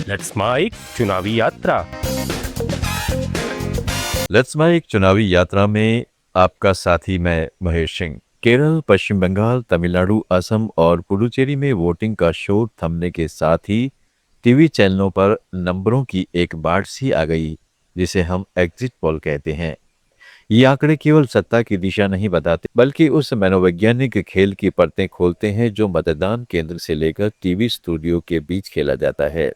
Let's mic चुनावी यात्रा। लत्समा एक चुनावी यात्रा में आपका साथी मैं महेश सिंह। केरल, पश्चिम बंगाल, तमिलनाडु, असम और पुडुचेरी में वोटिंग का शोर थमने के साथ ही टीवी चैनलों पर नंबरों की एक बाढ़ सी आ गई, जिसे हम एग्जिट पोल कहते हैं। ये आंकड़े केवल सत्ता की दिशा नहीं बताते, बल्कि उस मनोवैज्ञानिक खेल की परतें खोलते हैं जो मतदान केंद्र से लेकर टीवी स्टूडियो के बीच खेला जाता है।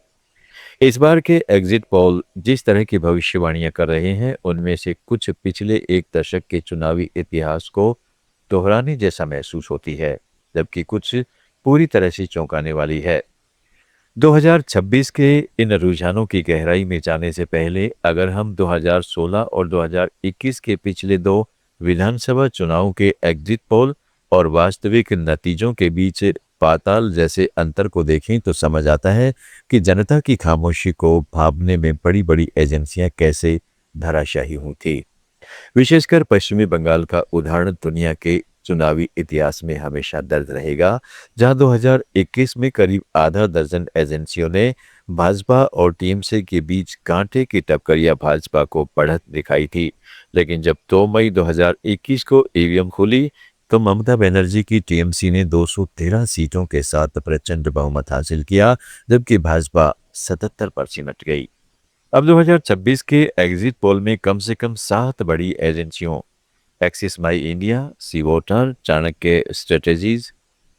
इस बार के एग्जिट पोल जिस तरह की भविष्यवाणियां कर रहे हैं, उनमें से कुछ पिछले एक दशक के चुनावी इतिहास को दोहराने जैसा महसूस होती है, जबकि कुछ पूरी तरह से चौंकाने वाली है। 2026 के इन रुझानों की गहराई में जाने से पहले अगर हम 2016 और 2021 के पिछले दो विधानसभा चुनावों के एग्जिट पोल और वास्तविक नतीजों के बीच पाताल जैसे अंतर को देखें तो समझ आता है कि जनता की खामोशी को भांपने में बड़ी बड़ी एजेंसियां कैसे धराशायी हुई थी। विशेषकर पश्चिमी बंगाल का उदाहरण दुनिया के चुनावी इतिहास में हमेशा दर्ज रहेगा, जहां 2021 में करीब आधा दर्जन एजेंसियों ने भाजपा और टीएमसी के बीच कांटे की टक्कर या भाजपा को बढ़त दिखाई थी। लेकिन जब 2 मई 2021 को ईवीएम खुली, तो ममता बनर्जी की टीएमसी ने 213 सीटों के साथ प्रचंड बहुमत हासिल किया, जबकि भाजपा 77 पर सिमट गई। अब 2026 के एग्जिट पोल में कम से कम 7 बड़ी एजेंसियों Axis My India, C Voter, Chanakya strategies,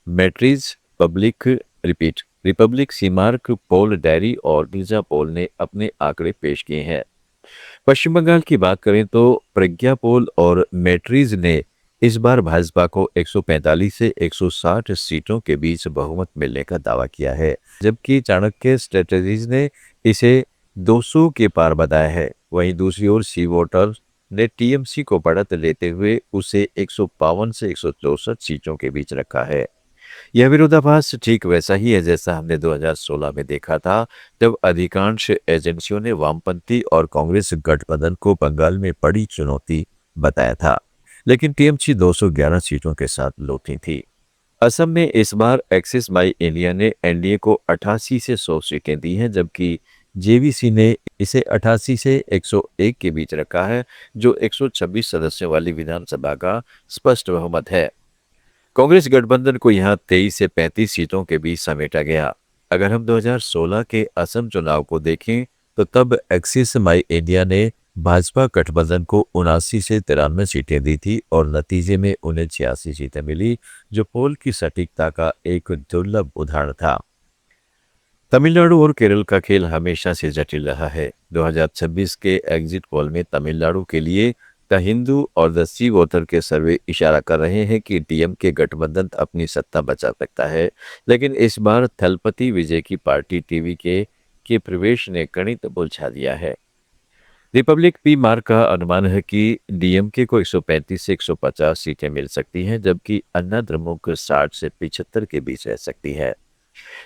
Matrize, Republic, सीमार्क, पोल डायरी और वीजा पोल ने अपने आंकड़े पेश किए हैं। पश्चिम बंगाल की बात करें तो प्रज्ञा पोल और मैट्रिज ने इस बार भाजपा को 145 से 160 सीटों के बीच बहुमत मिलने का दावा किया है, जबकि चाणक्य स्ट्रेटेजीज ने इसे 200 के पार बताया है। वहीं दूसरी ओर सी वोटर ने टीएमसी को बढ़त लेते हुए उसे 152 से 164 सीटों के बीच रखा है। यह विरोधाभास ठीक वैसा ही है जैसा हमने 2016 में देखा था, जब अधिकांश एजेंसियों ने वामपंथी और कांग्रेस गठबंधन को बंगाल में बड़ी चुनौती बताया था, लेकिन टीएमसी 211 सीटों के साथ लौटी थी। असम में इस बार एक्सिस माई इंडिया ने एनडीए को 88 से 100 सीटें दी हैं, जबकि जेवीसी ने इसे 88 से 101 के बीच रखा है, जो 126 सदस्यों वाली विधानसभा का स्पष्ट बहुमत है। कांग्रेस गठबंधन को यहां 23 से 35 सीटों के बीच समेटा गया। अगर हम 2016 के असम चुनाव को देखें, तो तब एक्सिस माई इंडिया ने भाजपा गठबंधन को 79 से 93 सीटें दी थी और नतीजे में उन्हें 86 सीटें मिली, जो पोल की सटीकता का एक दुर्लभ उदाहरण था। तमिलनाडु और केरल का खेल हमेशा से जटिल रहा है। 2026 के एग्जिट पोल में तमिलनाडु के लिए द हिंदू और द सी वोटर के सर्वे इशारा कर रहे हैं कि डीएम के गठबंधन अपनी सत्ता बचा सकता है, लेकिन इस बार थलपति विजय की पार्टी टीवी के प्रवेश ने गणित उलझा दिया है। रिपब्लिक पी मार्क का अनुमान है कि डीएमके को 135 से 150 सीटें मिल सकती हैं, जबकि अन्ना द्रमुक 60 से 75 के बीच रह सकती है।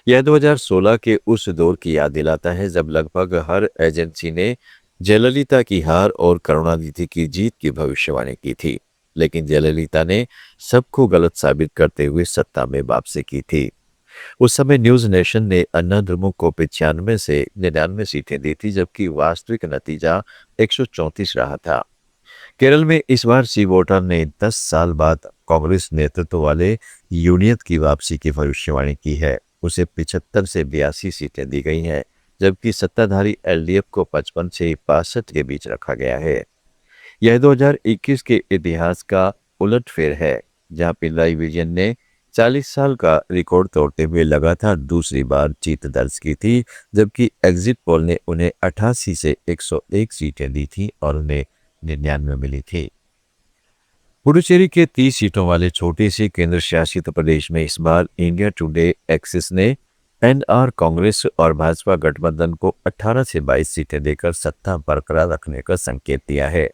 यह 2016 के उस दौर की याद दिलाता है जब लगभग हर एजेंसी ने जयललिता की हार और करुणानिधि की जीत की भविष्यवाणी की थी, लेकिन जयललिता ने सबको गलत साबित करते हुए सत्ता में वापसी की थी। उस समय न्यूज नेशन ने अन्ना द्रमुक को 95 से 99 सीटें दी थी, जबकि वास्तविक नतीजा 134 रहा था। केरल में इस बार सी वोटर ने 10 साल बाद कांग्रेस नेतृत्व वाले यूनियन की वापसी की भविष्यवाणी की है। उसे 75 से 82 सीटें दी गई हैं, जबकि सत्ताधारी एलडीएफ को 55 से 62 के बीच रखा गया है। यह 2021 के इतिहास का उलटफेर है, जहां पिनराई विजयन ने 40 साल का रिकॉर्ड तोड़ते हुए लगातार दूसरी बार जीत दर्ज की थी, जबकि एग्जिट पोल ने उन्हें 88 से 101 सीटें दी थी और उन्हें 99 मिली थी। पुडुचेरी के 30 सीटों वाले छोटे से केंद्र शासित प्रदेश में इस बार इंडिया टुडे एक्सिस ने एनआर कांग्रेस और भाजपा गठबंधन को 18 से 22 सीटें देकर सत्ता बरकरार रखने का संकेत दिया है।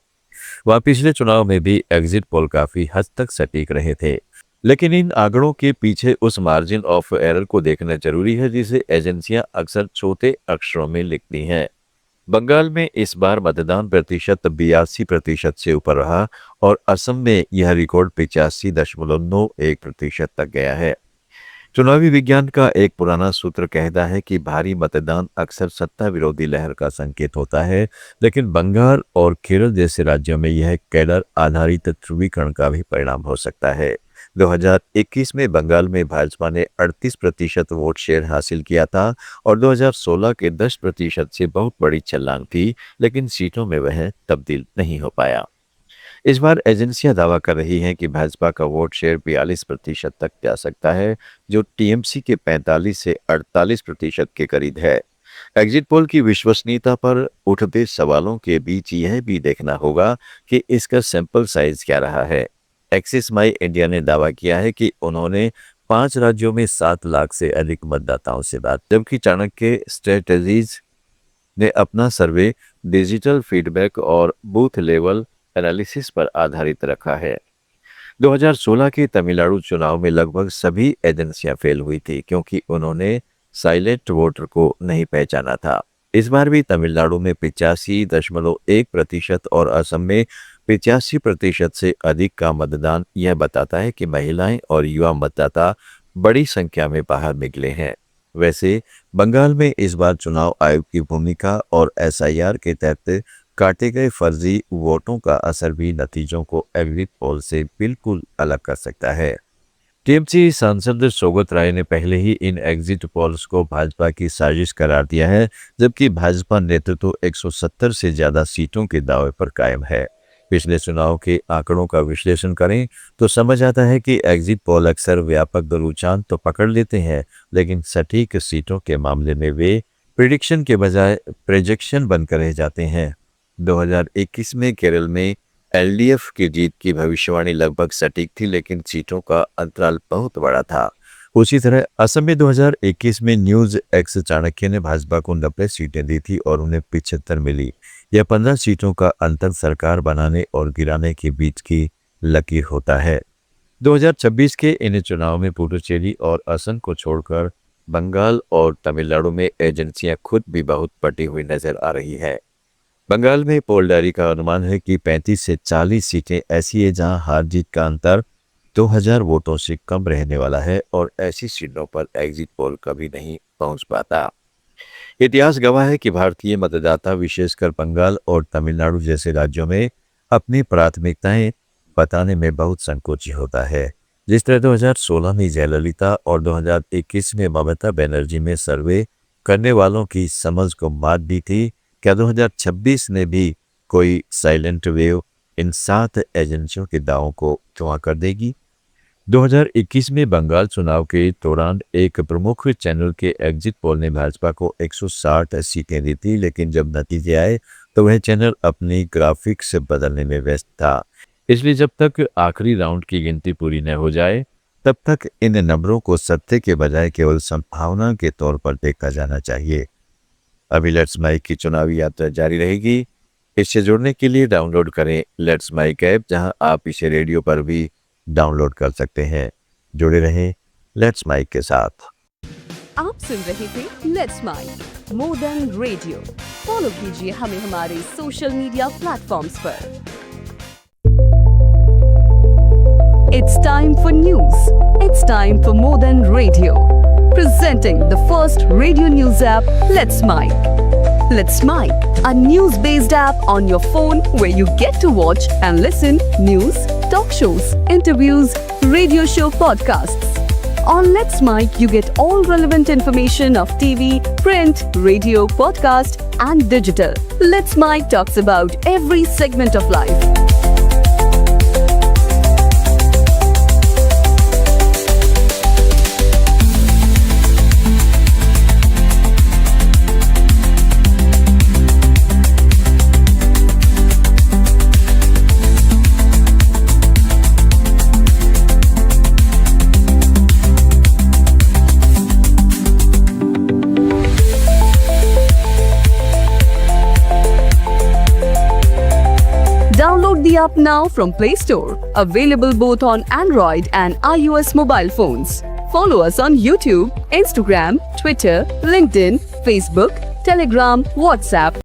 वह पिछले चुनाव में भी एग्जिट पोल काफी हद तक सटीक रहे थे, लेकिन इन आंकड़ों के पीछे उस मार्जिन ऑफ एरर को देखना जरूरी है जिसे एजेंसियां अक्सर छोटे अक्षरों में लिखती हैं। बंगाल में इस बार मतदान प्रतिशत 82% से ऊपर रहा और असम में यह रिकॉर्ड 85.91% तक गया है। चुनावी विज्ञान का एक पुराना सूत्र कहता है कि भारी मतदान अक्सर सत्ता विरोधी लहर का संकेत होता है, लेकिन बंगाल और केरल जैसे राज्यों में यह कैडर आधारित ध्रुवीकरण का भी परिणाम हो सकता है। 2021 में बंगाल में भाजपा ने 38% वोट शेयर हासिल किया था और 2016 के 10% से बहुत बड़ी छलांग थी, लेकिन सीटों में वह तब्दील नहीं हो पाया। इस बार एजेंसियां दावा कर रही हैं कि भाजपा का वोट शेयर 42% तक जा सकता है, जो टीएमसी के 45 से 48% के करीब है। एग्जिट पोल की विश्वसनीयता पर उठते सवालों के बीच यह भी देखना होगा कि इसका सैंपल साइज क्या रहा है। एक्सिस माई इंडिया ने दावा किया है कि उन्होंने 5 राज्यों में 7 लाख से अधिक मतदाताओं से बात, जबकि चाणक्य स्ट्रेटजीज ने अपना सर्वे डिजिटल फीडबैक और बूथ लेवल एनालिसिस पर आधारित रखा है। 2016 के तमिलनाडु चुनाव में लगभग सभी एजेंसियां फेल हुई थी क्योंकि उन्होंने साइलेंट वोटर को नहीं पहचाना था। इस बार भी तमिलनाडु में 85.1% और असम में 85% से अधिक का मतदान यह बताता है कि महिलाएं और युवा मतदाता बड़ी संख्या में बाहर निकले हैं। वैसे बंगाल में इस बार चुनाव आयोग की भूमिका और एसआईआर के तहत काटे गए फर्जी वोटों का असर भी नतीजों को एग्जिट पोल से बिल्कुल अलग कर सकता है। टीएमसी सांसद सौगत राय ने पहले ही इन एग्जिट पोल्स को भाजपा की साजिश करार दिया है, जबकि भाजपा नेतृत्व 170 से ज्यादा सीटों के दावे पर कायम है। पिछले चुनाव के आंकड़ों का विश्लेषण करें तो समझ आता है कि एग्जिट पोल अक्सर व्यापक रुझान तो पकड़ लेते हैं, लेकिन सटीक सीटों के मामले में वे प्रिडिक्शन के बजाय प्रोजेक्शन बनकर रह जाते हैं। 2021 में केरल में एलडीएफ की जीत की भविष्यवाणी लगभग सटीक थी, लेकिन सीटों का अंतराल बहुत बड़ा था। उसी तरह असम में 2021 में न्यूज एक्स चाणक्य ने भाजपा को 90 सीटें दी थी और उन्हें 75 मिली। यह 15 सीटों का अंतर सरकार बनाने और गिराने के बीच की लकीर होता है। 2026 के इन चुनाव में पुडुचेरी और असम को छोड़कर बंगाल और तमिलनाडु में एजेंसियां खुद भी बहुत बटी हुई नजर आ रही है। बंगाल में पोल डायरी का अनुमान है कि 35 से 40 सीटें ऐसी है जहां हार जीत का अंतर 2000 वोटों से कम रहने वाला है और ऐसी सीटों पर एग्जिट पोल कभी नहीं पहुंच पाता। इतिहास गवाह है कि भारतीय मतदाता विशेषकर बंगाल और तमिलनाडु जैसे राज्यों में अपनी प्राथमिकताएं बताने में बहुत संकोची होता है। जिस तरह 2016 में जयललिता और 2021 में ममता बनर्जी में सर्वे करने वालों की समझ को मात दी थी, क्या 2026 ने भी कोई साइलेंट वेव इन 7 एजेंसियों के दावों को धुआं कर देगी? 2021 में बंगाल चुनाव के दौरान एक प्रमुख चैनल के एग्जिट पोल ने भाजपा को 160 सीटें दी थी, लेकिन जब नतीजे आए तो वह चैनल अपनी ग्राफिक्स बदलने में व्यस्त था। इसलिए जब तक आखिरी राउंड की गिनती पूरी न हो जाए तब तक इन नंबरों को सत्य के बजाय केवल संभावना के तौर पर देखा जाना चाहिए। अभी लेट्स माइक की चुनावी यात्रा जारी रहेगी। इससे जुड़ने के लिए डाउनलोड करें लेट्स माइक ऐप, जहां आप इसे रेडियो पर भी डाउनलोड कर सकते हैं। जुड़े रहें लेट्स माइक के साथ। आप सुन रहे थे let's mike more than radio. Follow कीजिए हमें हमारे सोशल मीडिया प्लेटफॉर्म्स पर। It's time for news. It's time for more than radio. Presenting the first radio news app, Let's Mic. Let's Mic, a news-based app on your phone where you get to watch and listen news, talk shows, interviews, radio show podcasts. On Let's Mic, you get all relevant information of TV, print, radio, podcast, and digital. Let's Mic talks about every segment of life. Download the app now from Play Store. Available both on Android and iOS mobile phones. Follow us on YouTube, Instagram, Twitter, LinkedIn, Facebook, Telegram, WhatsApp,